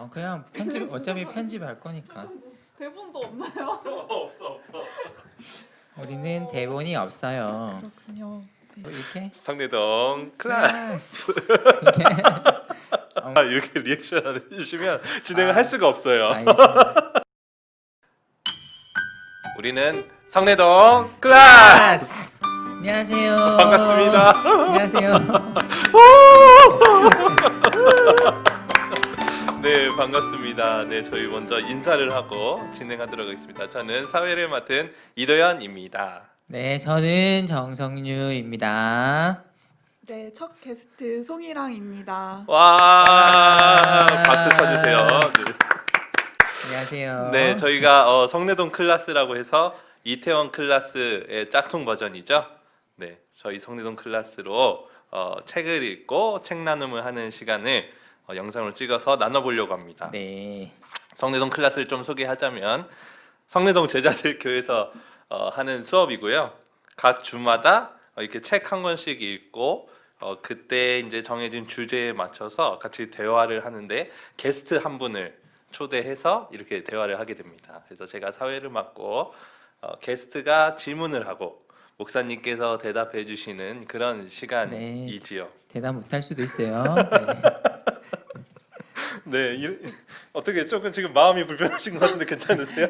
그냥 편집 어차피 편집할 거니까. 대본도 없나요? 없어. 우리는 대본이 없어요. 그렇군요. 네. 이렇게 성내동 클래스. 이렇게 이렇게 리액션 안 해주시면 진행을 할 수가 없어요. 알겠습니다. 우리는 성내동 클래스. 안녕하세요. 반갑습니다. 안녕하세요. 네, 반갑습니다. 네, 저희 먼저 인사를 하고 진행하도록 하겠습니다. 저는 사회를 맡은 이도현입니다. 네, 저는 정성률입니다. 네, 첫 게스트 송이랑입니다. 와, 박수 쳐주세요. 네. 안녕하세요. 네, 저희가 성내동 클래스라고 해서 이태원 클래스의 짝퉁 버전이죠. 네, 저희 성내동 클래스로 책을 읽고 책 나눔을 하는 시간을 영상으로 찍어서 나눠보려고 합니다. 네. 성내동 클래스를 좀 소개하자면 성내동 제자들 교회에서 하는 수업이고요. 각 주마다 이렇게 책 한 권씩 읽고 그때 이제 정해진 주제에 맞춰서 같이 대화를 하는데 게스트 한 분을 초대해서 이렇게 대화를 하게 됩니다. 그래서 제가 사회를 맡고 게스트가 질문을 하고 목사님께서 대답해 주시는 그런 시간이지요. 대답 못할 수도 있어요. 네, 어떻게 조금 지금 마음이 불편하신 것 같은데 괜찮으세요?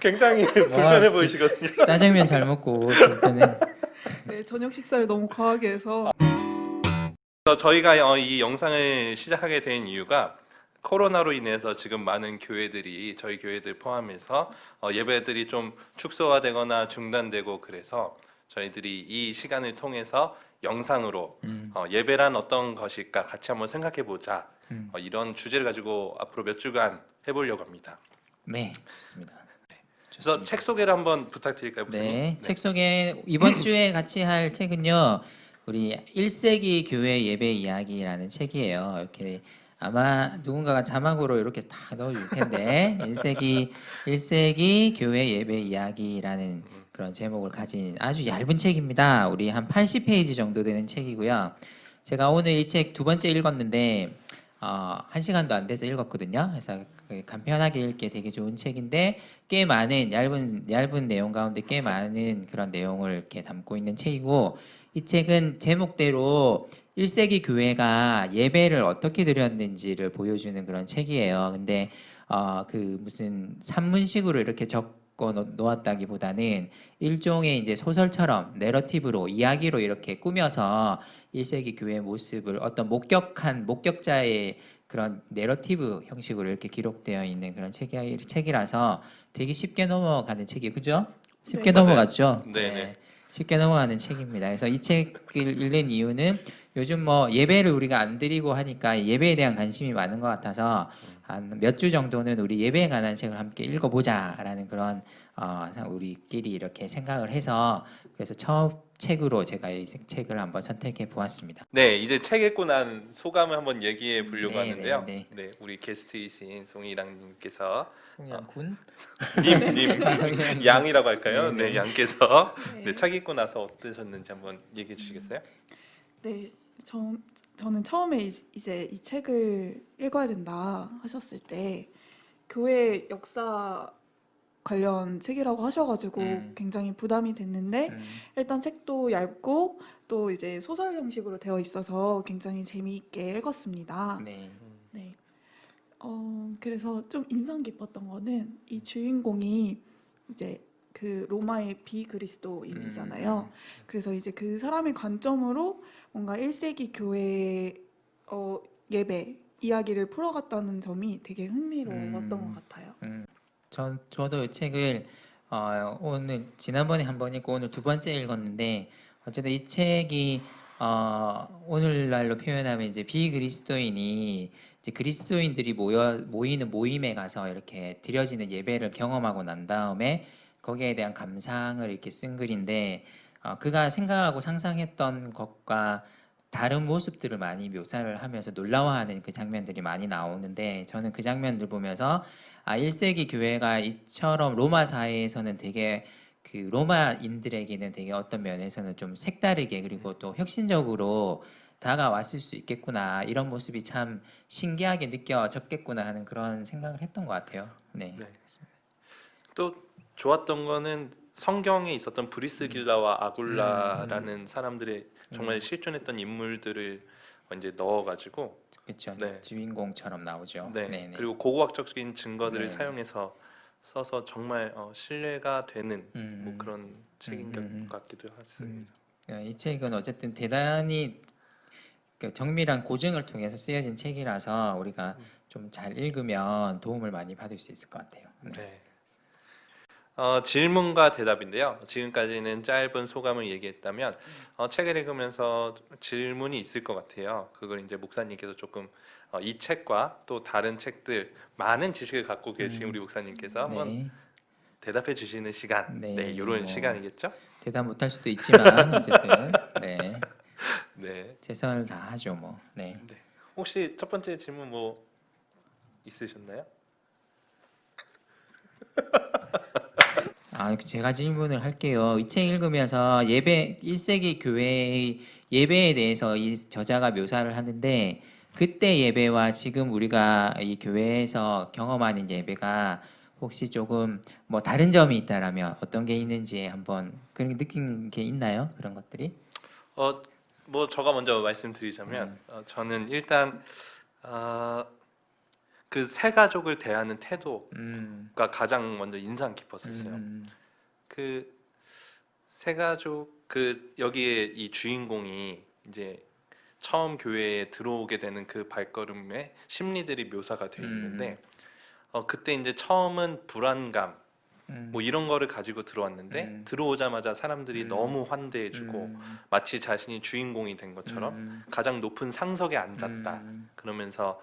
굉장히 불편해 보이시거든요. 네. 짜장면 잘 먹고 그때는 네, 저녁 식사를 너무 과하게 해서 그래서 저희가 이 영상을 시작하게 된 이유가 코로나로 인해서 지금 많은 교회들이 저희 교회들 포함해서 예배들이 좀 축소가 되거나 중단되고 그래서 저희들이 이 시간을 통해서 영상으로 예배란 어떤 것일까 같이 한번 생각해 보자. 이런 주제를 가지고 앞으로 몇 주간 해보려고 합니다. 네, 좋습니다. 그래서 책 소개를 한번 부탁드릴까요, 목사님? 네, 책 소개 이번 주에 같이 할 책은요. 우리 1세기 교회 예배 이야기라는 책이에요. 이렇게 아마 누군가가 자막으로 이렇게 다 넣어줄 텐데 1세기 교회 예배 이야기라는 그런 제목을 가진 아주 얇은 책입니다. 우리 한 80페이지 정도 되는 책이고요. 제가 오늘 이 책 두 번째 읽었는데 1시간도 안 돼서 읽었거든요. 그래서 간편하게 읽기 되게 좋은 책인데 꽤 많은 얇은 내용 가운데 꽤 많은 그런 내용을 이렇게 담고 있는 책이고 이 책은 제목대로 1세기 교회가 예배를 어떻게 드렸는지를 보여주는 그런 책이에요. 근데 그 무슨 산문식으로 이렇게 적어 놓았다기보다는 일종의 이제 소설처럼 내러티브로 이야기로 이렇게 꾸며서 1세기 교회의 모습을 어떤 목격자의 그런 내러티브 형식으로 이렇게 기록되어 있는 그런 책이라서 되게 쉽게 넘어가는 책이 그죠? 쉽게 네, 넘어갔죠? 네네. 쉽게 넘어가는 책입니다. 그래서 이 책을 읽는 이유는 요즘 뭐 예배를 우리가 안 드리고 하니까 예배에 대한 관심이 많은 것 같아서 한 몇 주 정도는 우리 예배에 관한 책을 함께 읽어보자라는 그런 우리끼리 이렇게 생각을 해서 그래서 첫 책으로 제가 이 책을 한번 선택해 보았습니다. 네, 이제 책 읽고 난 소감을 한번 얘기해 보려고 네, 하는데요. 네, 네, 우리 게스트이신 송이랑님께서 송영 군? 님 양이라고 할까요? 네, 네. 네, 양께서 네. 네, 책 읽고 나서 어떠셨는지 한번 얘기해 주시겠어요? 네, 저는 처음에 이제 이 책을 읽어야 된다 하셨을 때 교회 역사 관련 책이라고 하셔가지고 굉장히 부담이 됐는데 일단 책도 얇고 또 이제 소설 형식으로 되어 있어서 굉장히 재미있게 읽었습니다. 네. 네. 그래서 좀 인상 깊었던 거는 이 주인공이 이제 그 로마의 비그리스도인이잖아요. 그래서 이제 그 사람의 관점으로 뭔가 1세기 교회 예배 이야기를 풀어갔다는 점이 되게 흥미로웠던 것 같아요. 저도 이 책을 오늘 지난번에 한 번 읽고 오늘 두 번째 읽었는데 어쨌든 이 책이 오늘날로 표현하면 이제 비그리스도인이 이제 그리스도인들이 모이는 모임에 가서 이렇게 드려지는 예배를 경험하고 난 다음에 거기에 대한 감상을 이렇게 쓴 글인데 그가 생각하고 상상했던 것과 다른 모습들을 많이 묘사를 하면서 놀라워하는 그 장면들이 많이 나오는데 저는 그 장면들 보면서 1세기 교회가 이처럼 로마 사회에서는 되게 그 로마인들에게는 되게 어떤 면에서는 좀 색다르게 그리고 또 혁신적으로 다가왔을 수 있겠구나 이런 모습이 참 신기하게 느껴졌겠구나 하는 그런 생각을 했던 것 같아요. 네. 네. 또 좋았던 거는 성경에 있었던 브리스길라와 아굴라라는 사람들의 정말 실존했던 인물들을 이제 넣어가지고 그렇죠. 네. 주인공처럼 나오죠. 네. 네네. 그리고 고고학적인 증거들을 네. 사용해서 써서 정말 신뢰가 되는 뭐 음. 그런 책인 것 같기도 했습니다. 이 책은 어쨌든 대단히 그 정밀한 고증을 통해서 쓰여진 책이라서 우리가 좀 잘 읽으면 도움을 많이 받을 수 있을 것 같아요. 네. 네. 질문과 대답인데요. 지금까지는 짧은 소감을 얘기했다면 책을 읽으면서 질문이 있을 것 같아요. 그걸 이제 목사님께서 조금 이 책과 또 다른 책들 많은 지식을 갖고 계신 우리 목사님께서 한번 네. 대답해 주시는 시간, 네, 이런 뭐 시간이겠죠? 대답 못할 수도 있지만 어쨌든 네. 네. 최선을 다하죠, 뭐. 네. 네. 혹시 첫 번째 질문 뭐 있으셨나요? 제가 질문을 할게요. 이 책 읽으면서 예배 1세기 교회의 예배에 대해서 이 저자가 묘사를 하는데 그때 예배와 지금 우리가 이 교회에서 경험하는 예배가 혹시 조금 뭐 다른 점이 있다라면 어떤 게 있는지 한번 그런 느낀 게 있나요? 그런 것들이? 뭐 제가 먼저 말씀드리자면 저는 일단 그 새 가족을 대하는 태도가 가장 먼저 인상 깊었었어요. 그 새 가족 그 여기에 이 주인공이 이제 처음 교회에 들어오게 되는 그 발걸음의 심리들이 묘사가 돼 있는데 그때 이제 처음은 불안감 뭐 이런 거를 가지고 들어왔는데 들어오자마자 사람들이 너무 환대해주고 마치 자신이 주인공이 된 것처럼 가장 높은 상석에 앉았다 그러면서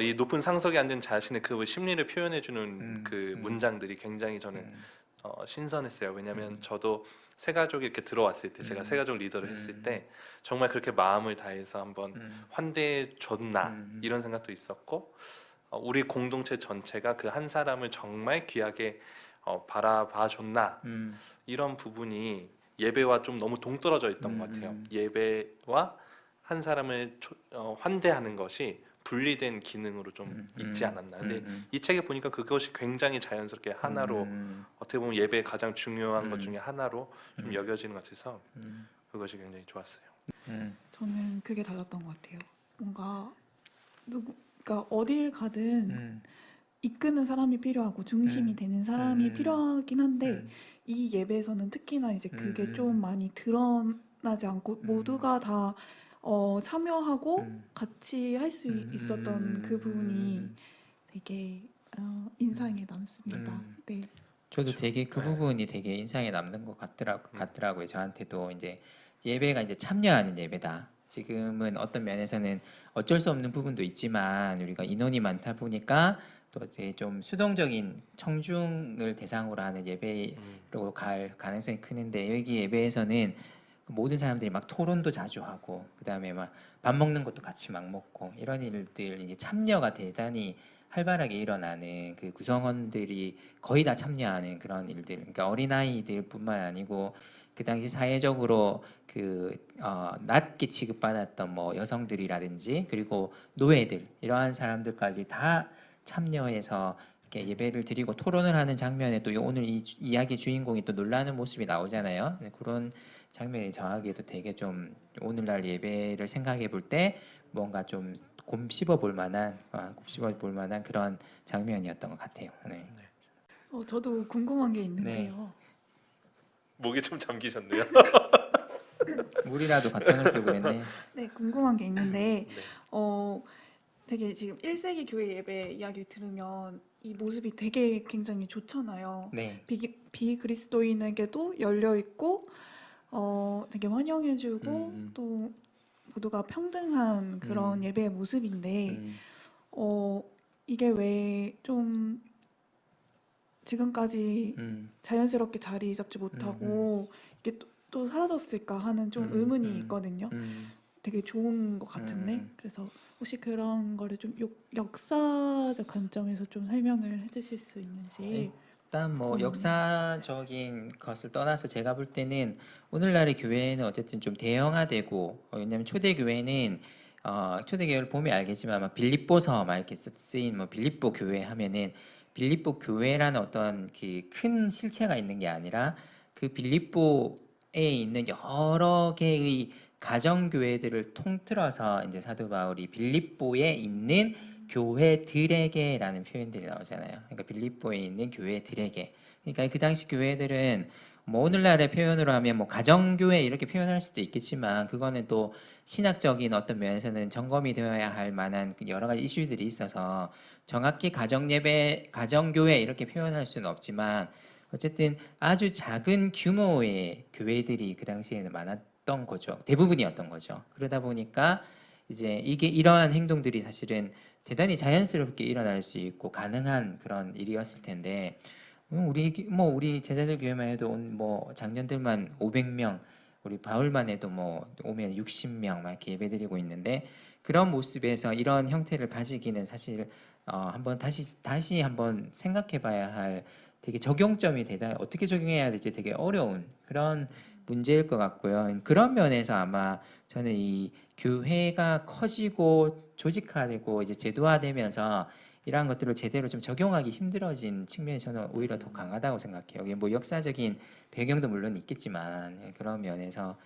이 높은 상석에 앉은 자신의 그 심리를 표현해주는 그 문장들이 굉장히 저는 신선했어요. 왜냐하면 저도 새 가족이 이렇게 들어왔을 때 제가 새 가족 리더를 했을 때 정말 그렇게 마음을 다해서 한번 환대해 줬나 이런 생각도 있었고 우리 공동체 전체가 그 한 사람을 정말 귀하게 바라봐 줬나 이런 부분이 예배와 좀 너무 동떨어져 있던 것 같아요. 예배와 한 사람을 환대하는 것이 분리된 기능으로 좀 있지 않았나. 근데 이 책에 보니까 그것이 굉장히 자연스럽게 하나로 어떻게 보면 예배의 가장 중요한 것 중에 하나로 좀 여겨지는 것 같아서 그것이 굉장히 좋았어요. 저는 그게 달랐던 것 같아요. 뭔가 그러니까 어딜 가든 이끄는 사람이 필요하고 중심이 되는 사람이 필요하긴 한데 이 예배에서는 특히나 이제 그게 좀 많이 드러나지 않고 모두가 다 참여하고 같이 할 수 있었던 그 부분이 되게 인상에 남습니다. 네. 저도 그렇죠. 되게 그 네. 부분이 되게 인상에 남는 것 같더라고요. 저한테도 이제 예배가 이제 참여하는 예배다. 지금은 어떤 면에서는 어쩔 수 없는 부분도 있지만 우리가 인원이 많다 보니까 또 이제 좀 수동적인 청중을 대상으로 하는 예배로 갈 가능성이 크는데 여기 예배에서는 모든 사람들이 막 토론도 자주 하고 그다음에 막 밥 먹는 것도 같이 막 먹고 이런 일들 이제 참여가 대단히 활발하게 일어나는 그 구성원들이 거의 다 참여하는 그런 일들. 그러니까 어린아이들뿐만 아니고 그 당시 사회적으로 낮게 취급받았던 뭐 여성들이라든지 그리고 노예들 이러한 사람들까지 다 참여해서 이렇게 예배를 드리고 토론을 하는 장면에 또 오늘 이 이야기 주인공이 또 놀라는 모습이 나오잖아요. 그런 장면이 저에게도 되게 좀 오늘날 예배를 생각해 볼 때 뭔가 좀 곱씹어 볼 만한 그런 장면이었던 것 같아요. 네. 저도 궁금한 게 있는데요. 목이 좀 잠기셨네요. 물이라도 갖다 놓고 그랬네. 네, 궁금한 게 있는데 네. 되게 지금 1세기 교회 예배 이야기 들으면 이 모습이 되게 굉장히 좋잖아요. 네. 비그리스도인에게도 열려 있고 되게 환영해주고 음. 또 모두가 평등한 그런 예배의 모습인데 이게 왜 좀 지금까지 자연스럽게 자리 잡지 못하고 이게 또 사라졌을까 하는 좀 의문이 있거든요. 되게 좋은 것 같은데 그래서 혹시 그런 거를 좀 역사적 관점에서 좀 설명을 해주실 수 있는지. 일단 뭐 역사적인 것을 떠나서 제가 볼 때는 오늘날의 교회는 어쨌든 좀 대형화되고 왜냐하면 초대 교회는 초대 교회를 보면 알겠지만 아마 빌립보서 막 이렇게 쓰인 뭐 빌립보 교회 하면은 빌립보 교회라는 어떤 그 큰 실체가 있는 게 아니라 그 빌립보에 있는 여러 개의 가정 교회들을 통틀어서 이제 사도 바울이 빌립보에 있는 교회들에게라는 표현들이 나오잖아요. 그러니까 빌립보에 있는 교회들에게. 그러니까 그 당시 교회들은 뭐 오늘날의 표현으로 하면 뭐 가정교회 이렇게 표현할 수도 있겠지만 그거는 또 신학적인 어떤 면에서는 점검이 되어야 할 만한 여러 가지 이슈들이 있어서 정확히 가정예배, 가정교회 이렇게 표현할 수는 없지만 어쨌든 아주 작은 규모의 교회들이 그 당시에는 많았던 거죠. 대부분이었던 거죠. 그러다 보니까 이제 이게 이러한 행동들이 사실은 대단히 자연스럽게 일어날 수 있고 가능한 그런 일이었을 텐데 우리 제자들 교회만 해도 뭐 작년들만 500명 우리 바울만 해도 뭐 오면 60명 막 이렇게 예배드리고 있는데 그런 모습에서 이런 형태를 가지기는 사실 한번 다시 한번 생각해봐야 할 되게 적용점이 대단히 어떻게 적용해야 될지 되게 어려운 그런 문제일 것 같고요. 그런 면에서 아마 저는 이 교회가 커지고 조직화되고 이제 제도화되면서 이러한 것들을 제대로 좀 적용하기 힘들어진 측면이 저는 오히려 더 강하다고 생각해요. 이게 뭐 역사적인 배경도 물론 있겠지만 그런 면에서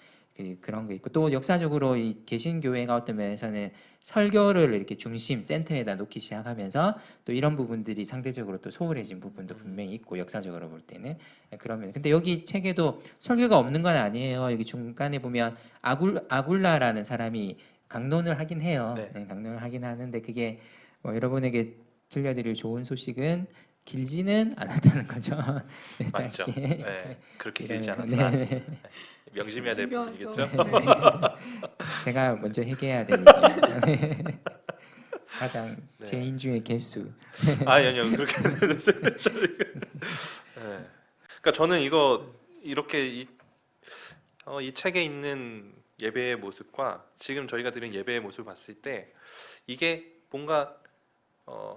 그런 게 있고 또 역사적으로 이 개신교회가 어떤 면에서는 설교를 이렇게 중심 센터에다 놓기 시작하면서 또 이런 부분들이 상대적으로 또 소홀해진 부분도 분명히 있고 역사적으로 볼 때는 그러면 근데 여기 책에도 설교가 없는 건 아니에요. 여기 중간에 보면 아굴라라는 사람이 강론을 하긴 해요. 네. 강론을 하긴 하는데 그게 뭐 여러분에게 들려드릴 좋은 소식은 길지는 않았다는 거죠. 네, 맞죠. 짧게. 네, 그렇게 길지 네. 않았다. 네. 명심해야 될 중요하죠. 부분이겠죠. 네. 제가 먼저 회개해야 되니까 가장 네. 죄인중의 개수. 아니요 그렇게 네. 그러니까 저는 이렇게 이 책에 있는 예배의 모습과 지금 저희가 드린 예배의 모습을 봤을 때 이게 뭔가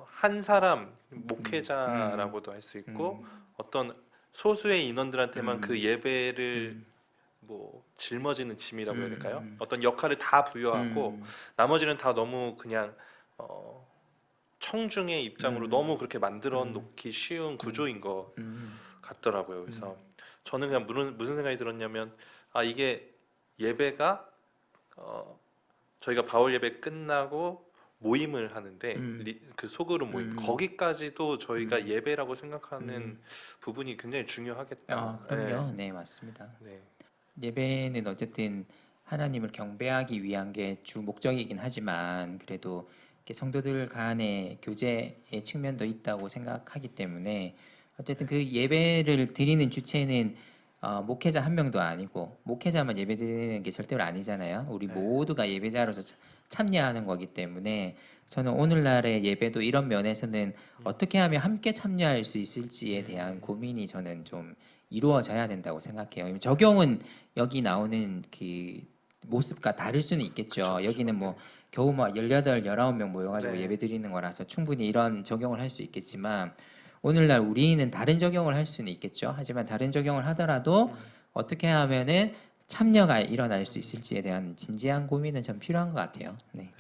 한 사람 목회자라고도 할 수 있고 어떤 소수의 인원들한테만 그 예배를 뭐 짊어지는 짐이라고 해야 될까요? 어떤 역할을 다 부여하고 나머지는 다 너무 그냥 청중의 입장으로 너무 그렇게 만들어 놓기 쉬운 구조인 것 같더라고요. 그래서 저는 그냥 무슨 생각이 들었냐면 이게 예배가 저희가 바울 예배 끝나고 모임을 하는데 그 소그룹 모임 거기까지도 저희가 예배라고 생각하는 부분이 굉장히 중요하겠다. 그럼요. 네, 맞습니다. 네. 예배는 어쨌든 하나님을 경배하기 위한 게 주 목적이긴 하지만 그래도 이렇게 성도들 간의 교제의 측면도 있다고 생각하기 때문에 어쨌든 그 예배를 드리는 주체는 목회자 한 명도 아니고 목회자만 예배 드리는 게 절대로 아니잖아요. 우리 네. 모두가 예배자로서 참여하는 거기 때문에 저는 오늘날의 예배도 이런 면에서는 어떻게 하면 함께 참여할 수 있을지에 대한 고민이 저는 좀 이루어져야 된다고 생각해요. 적용은 여기 나오는 그 모습과 다를 수는 있겠죠. 그쵸. 여기는 뭐 겨우 뭐 18, 19명 모여가지고 네. 예배 드리는 거라서 충분히 이런 적용을 할 수 있겠지만 오늘날 우리는 다른 적용을 할 수는 있겠죠. 하지만 다른 적용을 하더라도 어떻게 하면은 참여가 일어날 수 있을지에 대한 진지한 고민은 좀 필요한 것 같아요. 네.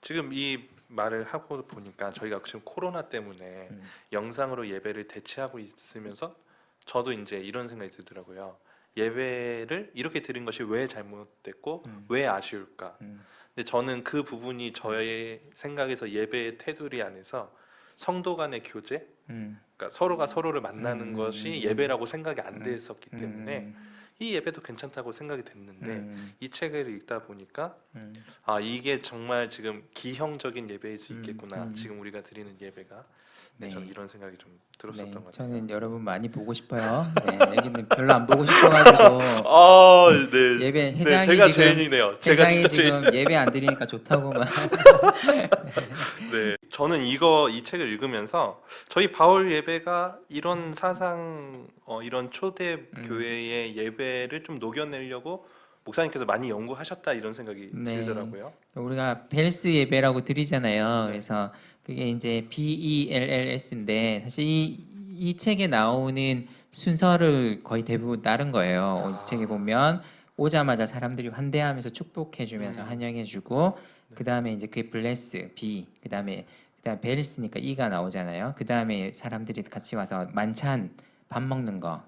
지금 이 말을 하고 보니까 저희가 지금 코로나 때문에 영상으로 예배를 대체하고 있으면서 저도 이제 이런 생각이 들더라고요. 예배를 이렇게 드린 것이 왜 잘못됐고 왜 아쉬울까? 근데 저는 그 부분이 저의 생각에서 예배의 테두리 안에서 성도 간의 교제, 그러니까 서로가 서로를 만나는 것이 예배라고 생각이 안 됐었기 때문에 이 예배도 괜찮다고 생각이 됐는데 이 책을 읽다 보니까 이게 정말 지금 기형적인 예배일 수 있겠구나. 지금 우리가 드리는 예배가 네. 저는 이런 생각이 좀 들었었던 것 같아요. 저는 여러분 많이 보고 싶어요. 네, 여기는 별로 안 보고 싶어가지고 네. 예배 네, 회장이 제가 지금 죄인이네요. 제가 회장이 진짜 지금 예배 안 드리니까 좋다고 막. 네, 저는 이 책을 읽으면서 저희 바울 예배가 이런 사상, 이런 초대 교회의 예배를 좀 녹여내려고 목사님께서 많이 연구하셨다 이런 생각이 네. 들더라고요. 우리가 벨스 예배라고 드리잖아요. 네. 그래서 그게 이제 BELLS인데 사실 이 이 책에 나오는 순서를 거의 대부분 따른 거예요. 이 책에 보면 오자마자 사람들이 환대하면서 축복해주면서 환영해주고 그 다음에 이제 그게 블레스 B 그 다음에 베리스니까 E가 나오잖아요. 그 다음에 사람들이 같이 와서 만찬 밥 먹는 거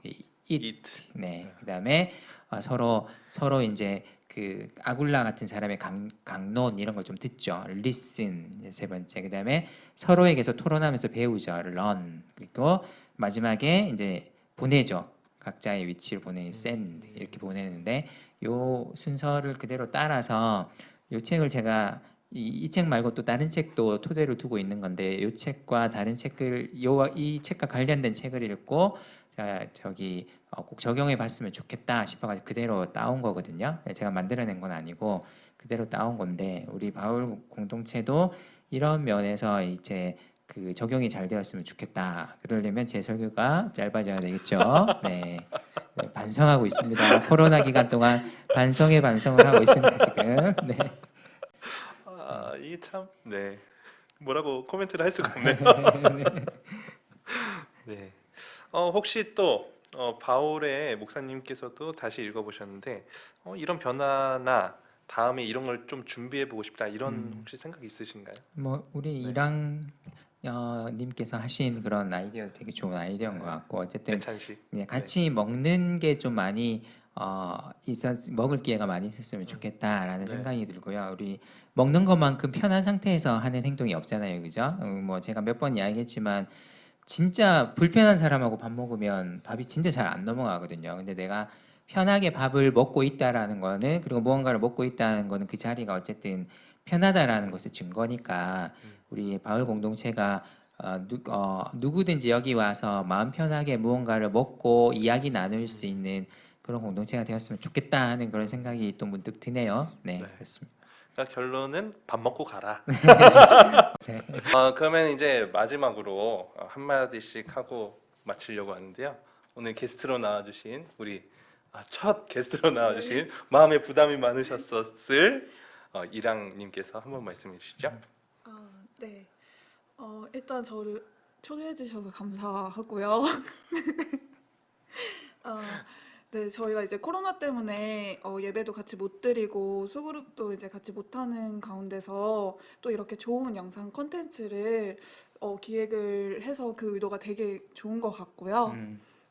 eat. 네. 그다음에 서로 이제 그 아굴라 같은 사람의 강론 이런 걸 좀 듣죠. listen 세 번째. 그다음에 서로에게서 토론하면서 배우죠. learn. 그리고 마지막에 이제 보내죠. 각자의 위치를 보내는 send 이렇게 보내는데 요 순서를 그대로 따라서 요 책을 제가 이 책 말고 또 다른 책도 토대로 두고 있는 건데 이 책과 다른 책을 이 책과 관련된 책을 읽고 저기 꼭 적용해 봤으면 좋겠다 싶어가지고 그대로 따온 거거든요. 제가 만들어낸 건 아니고 그대로 따온 건데 우리 바울 공동체도 이런 면에서 이제 그 적용이 잘 되었으면 좋겠다. 그러려면 제 설교가 짧아져야 되겠죠. 네. 네, 반성하고 있습니다. 코로나 기간 동안 반성에 반성을 하고 있습니다 지금. 네. 이게 참 네. 뭐라고 코멘트를 할 수가 없네요. 네. 혹시 또 바울의 목사님께서도 다시 읽어보셨는데 이런 변화나 다음에 이런 걸 좀 준비해 보고 싶다 이런 혹시 생각이 있으신가요? 뭐 우리 네. 이랑 님께서 하신 그런 아이디어 되게 좋은 아이디어인 것 같고 어쨌든 대찬식. 네, 같이 먹는 게 좀 많이 먹을 기회가 많이 있었으면 좋겠다라는 네. 생각이 들고요. 우리 먹는 것만큼 편한 상태에서 하는 행동이 없잖아요, 그죠? 뭐 제가 몇 번 이야기했지만 진짜 불편한 사람하고 밥 먹으면 밥이 진짜 잘 안 넘어가거든요. 근데 내가 편하게 밥을 먹고 있다라는 거는 그리고 무언가를 먹고 있다는 거는 그 자리가 어쨌든 편하다라는 것의 증거니까 우리 바울 공동체가 누구든지 여기 와서 마음 편하게 무언가를 먹고 이야기 나눌 수 있는 그런 공동체가 되었으면 좋겠다 하는 그런 생각이 또 문득 드네요. 네, 네. 그렇습니다. 그러니까 결론은 밥 먹고 가라. 네. 그러면 이제 마지막으로 한마디씩 하고 마치려고 하는데요. 오늘 게스트로 나와주신 우리 첫 게스트로 나와주신 마음에 부담이 많으셨었을 이랑님께서 한번 말씀해 주시죠. 네. 일단 저를 초대해 주셔서 감사하고요. 네, 저희가 이제 코로나 때문에 예배도 같이 못 드리고 수그룹도 이제 같이 못 하는 가운데서 또 이렇게 좋은 영상 콘텐츠를 기획을 해서 그 의도가 되게 좋은 것 같고요.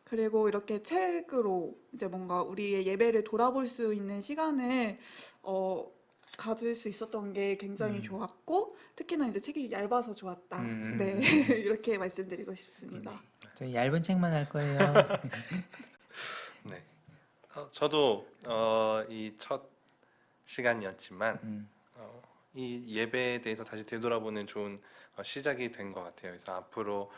그리고 이렇게 책으로 이제 뭔가 우리의 예배를 돌아볼 수 있는 시간을 가질 수 있었던 게 굉장히 좋았고 특히나 이제 책이 얇아서 좋았다. 네, 이렇게 말씀드리고 싶습니다. 저희 얇은 책만 할 거예요. 네. 저도 이 첫 시간이었지만 이 예배에 대해서 다시 되돌아보는 좋은 시작이 된 것 같아요. 그래서 앞으로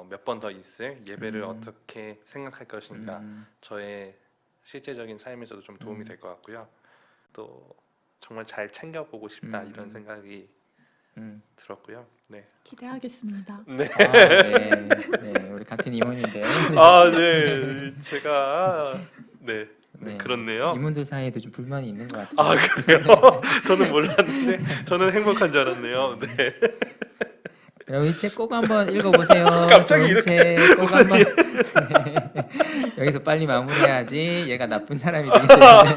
몇 번 더 있을 예배를 어떻게 생각할 것인가 저의 실제적인 삶에서도 좀 도움이 될 것 같고요. 또 정말 잘 챙겨보고 싶다 이런 생각이 들었고요. 네. 기대하겠습니다. 네. 네, 네, 우리 같은 임원인데. 네. 제가 네. 네, 그렇네요. 임원들 사이에도 좀 불만이 있는 것 같아요. 그래요? 저는 몰랐는데 저는 행복한 줄 알았네요. 네. 여러분 이 책 꼭 한번 읽어보세요. 갑자기 좋은 이렇게 책꼭 한번. 네. 여기서 빨리 마무리해야지 얘가 나쁜 사람이 되기 때문에.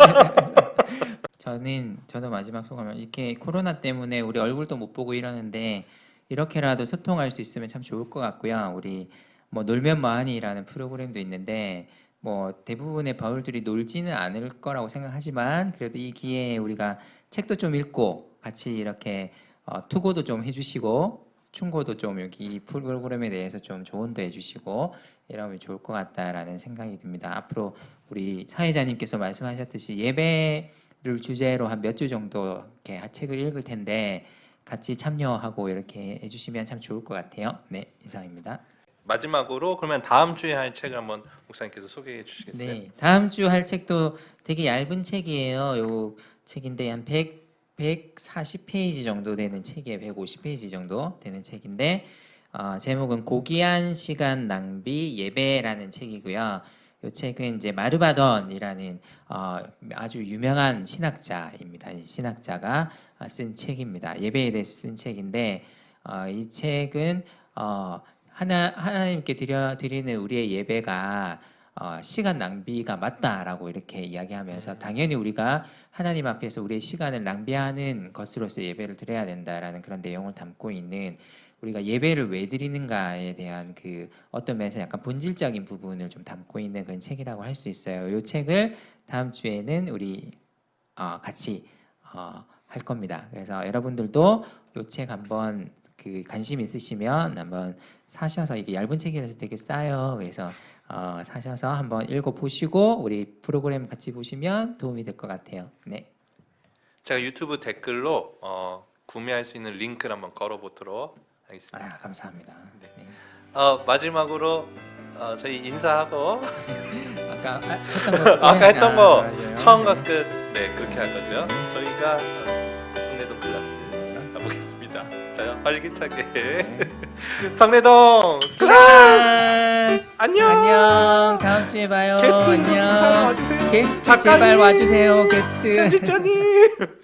저도 마지막 소감은 이렇게 코로나 때문에 우리 얼굴도 못 보고 이러는데 이렇게라도 소통할 수 있으면 참 좋을 것 같고요. 우리 뭐 놀면 뭐하니라는 프로그램도 있는데 뭐 대부분의 바울들이 놀지는 않을 거라고 생각하지만 그래도 이 기회에 우리가 책도 좀 읽고 같이 이렇게 투고도 좀 해주시고 충고도 좀 여기 이 프로그램에 대해서 좀 조언도 해주시고 이러면 좋을 것 같다라는 생각이 듭니다. 앞으로 우리 사회자님께서 말씀하셨듯이 예배를 주제로 한 몇 주 정도 이렇게 책을 읽을 텐데 같이 참여하고 이렇게 해주시면 참 좋을 것 같아요. 네, 이상입니다. 마지막으로 그러면 다음 주에 할 책을 한번 목사님께서 소개해 주시겠어요? 네, 다음 주 할 책도 되게 얇은 책이에요. 요 책인데 한 140페이지 정도 되는 책이에요. 150페이지 정도 되는 책인데 제목은 고귀한 시간 낭비 예배라는 책이고요. 이 책은 이제 마르바돈이라는 아주 유명한 신학자입니다. 이 신학자가 쓴 책입니다. 예배에 대해서 쓴 책인데 이 책은 하나님께 드리는 우리의 예배가 시간 낭비가 맞다라고 이렇게 이야기하면서 당연히 우리가 하나님 앞에서 우리의 시간을 낭비하는 것으로서 예배를 드려야 된다라는 그런 내용을 담고 있는 우리가 예배를 왜 드리는가에 대한 그 어떤 면에서 약간 본질적인 부분을 좀 담고 있는 그런 책이라고 할 수 있어요. 이 책을 다음 주에는 우리 같이 할 겁니다. 그래서 여러분들도 이 책 한번 그 관심 있으시면 한번 사셔서 이게 얇은 책이라서 되게 싸요. 그래서 사셔서 한번 읽어 보시고 우리 프로그램 같이 보시면 도움이 될 것 같아요. 네. 제가 유튜브 댓글로 구매할 수 있는 링크를 한번 걸어보도록 하겠습니다. 감사합니다. 네. 마지막으로 저희 인사하고 아까 했던 거 맞아요. 처음과 끝 그렇게 할 거죠. 저희가 성내동 클래스 가보겠습니다. 자, 활기차게 성내동 클래스 안녕. 다음 주에 봐요. 게스트 좀 안녕. 잘 와주세요. 게스트 작가님. 제발 와주세요. 게스트. 편집자님.